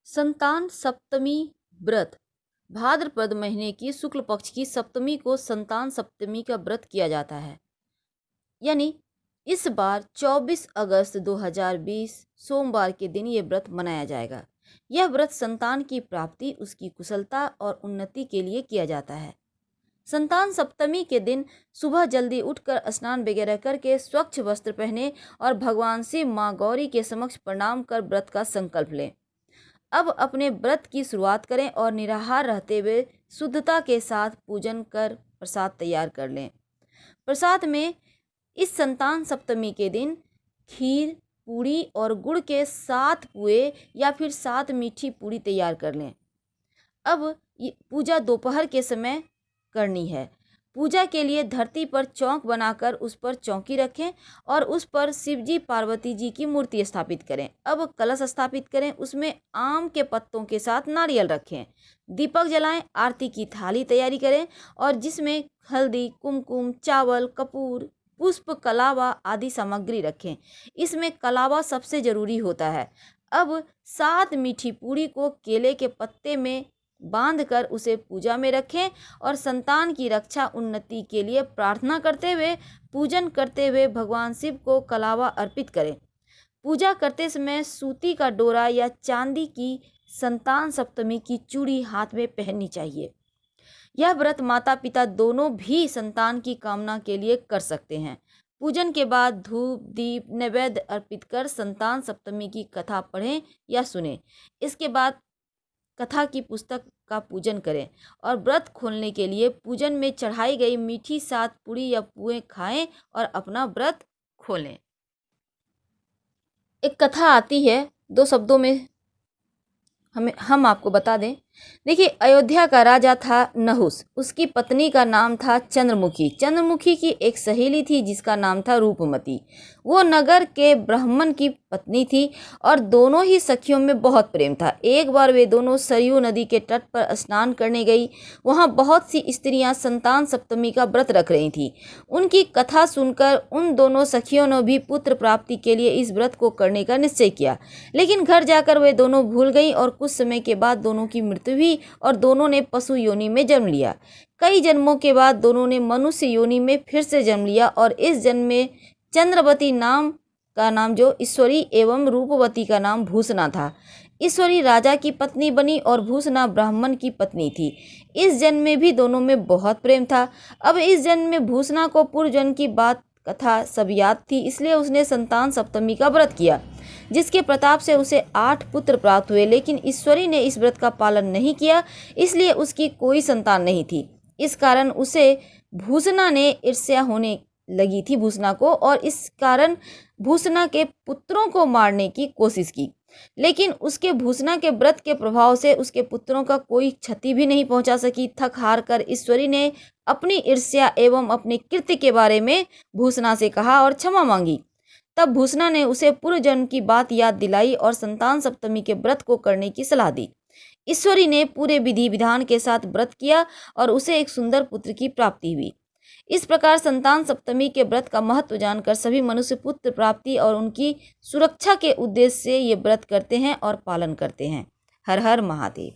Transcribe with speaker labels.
Speaker 1: संतान सप्तमी व्रत भाद्रपद महीने की शुक्ल पक्ष की सप्तमी को संतान सप्तमी का व्रत किया जाता है। यानी इस बार 24 अगस्त 2020 सोमवार के दिन ये व्रत मनाया जाएगा। यह व्रत संतान की प्राप्ति, उसकी कुशलता और उन्नति के लिए किया जाता है। संतान सप्तमी के दिन सुबह जल्दी उठकर स्नान वगैरह करके स्वच्छ वस्त्र पहने और भगवान शिव माँ गौरी के समक्ष प्रणाम कर व्रत का संकल्प लें। अब अपने व्रत की शुरुआत करें और निराहार रहते हुए शुद्धता के साथ पूजन कर प्रसाद तैयार कर लें। प्रसाद में इस संतान सप्तमी के दिन खीर, पूड़ी और गुड़ के 7 पुए या फिर 7 मीठी पूड़ी तैयार कर लें। अब पूजा दोपहर के समय करनी है। पूजा के लिए धरती पर चौक बनाकर उस पर चौकी रखें और उस पर शिव जी पार्वती जी की मूर्ति स्थापित करें। अब कलश स्थापित करें, उसमें आम के पत्तों के साथ नारियल रखें, दीपक जलाएं, आरती की थाली तैयारी करें और जिसमें हल्दी, कुमकुम, चावल, कपूर, पुष्प, कलावा आदि सामग्री रखें। इसमें कलावा सबसे जरूरी होता है। अब 7 मीठी पूड़ी को केले के पत्ते में बांधकर उसे पूजा में रखें और संतान की रक्षा, उन्नति के लिए प्रार्थना करते हुए पूजन करते हुए भगवान शिव को कलावा अर्पित करें। पूजा करते समय सूती का डोरा या चांदी की संतान सप्तमी की चूड़ी हाथ में पहननी चाहिए। यह व्रत माता पिता दोनों भी संतान की कामना के लिए कर सकते हैं। पूजन के बाद धूप, दीप, नैवेद्य अर्पित कर संतान सप्तमी की कथा पढ़ें या सुनें। इसके बाद कथा की पुस्तक का पूजन करें और व्रत खोलने के लिए पूजन में चढ़ाई गई मीठी 7 पूड़ी या पुए खाएं और अपना व्रत खोलें। एक कथा आती है, 2 शब्दों में हम आपको बता दें। देखिए, अयोध्या का राजा था नहुस। उसकी पत्नी का नाम था चंद्रमुखी। चंद्रमुखी की एक सहेली थी जिसका नाम था रूपमती। वो नगर के ब्राह्मण की पत्नी थी और दोनों ही सखियों में बहुत प्रेम था। एक बार वे दोनों सरयू नदी के तट पर स्नान करने गई। वहाँ बहुत सी स्त्रियां संतान सप्तमी का व्रत रख रही थीं। उनकी कथा सुनकर उन दोनों सखियों ने भी पुत्र प्राप्ति के लिए इस व्रत को करने का निश्चय किया। लेकिन घर जाकर वे दोनों भूल गईं और कुछ समय के बाद दोनों की मृत्यु हुई और दोनों ने पशु योनि में जन्म लिया। कई जन्मों के बाद दोनों ने मनुष्य योनि में फिर से जन्म लिया और इस जन्म में चंद्रवती का नाम जो ईश्वरी एवं रूपवती का नाम भूषणा था। ईश्वरी राजा की पत्नी बनी और भूषणा ब्राह्मण की पत्नी थी। इस जन्म में भी दोनों में बहुत प्रेम था। अब इस जन्म में भूषणा को पूर्व जन्म की बात कथा सब याद थी, इसलिए उसने संतान सप्तमी का व्रत किया, जिसके प्रताप से उसे 8 पुत्र प्राप्त हुए। लेकिन ईश्वरी ने इस व्रत का पालन नहीं किया, इसलिए उसकी कोई संतान नहीं थी। इस कारण उसे भूषणा ने ईर्ष्या होने लगी थी भूषणा को, और इस कारण भूषणा के पुत्रों को मारने की कोशिश की। लेकिन उसके भूषणा के व्रत के प्रभाव से उसके पुत्रों का कोई क्षति भी नहीं पहुंचा सकी। थक हार कर ईश्वरी ने अपनी ईर्ष्या एवं अपने कृत्य के बारे में भूषणा से कहा और क्षमा मांगी। तब भूषणा ने उसे पूर्व जन्म की बात याद दिलाई और संतान सप्तमी के व्रत को करने की सलाह दी। ईश्वरी ने पूरे विधि विधान के साथ व्रत किया और उसे एक सुंदर पुत्र की प्राप्ति हुई। इस प्रकार संतान सप्तमी के व्रत का महत्व जानकर सभी मनुष्य पुत्र प्राप्ति और उनकी सुरक्षा के उद्देश्य से ये व्रत करते हैं और पालन करते हैं। हर हर महादेव।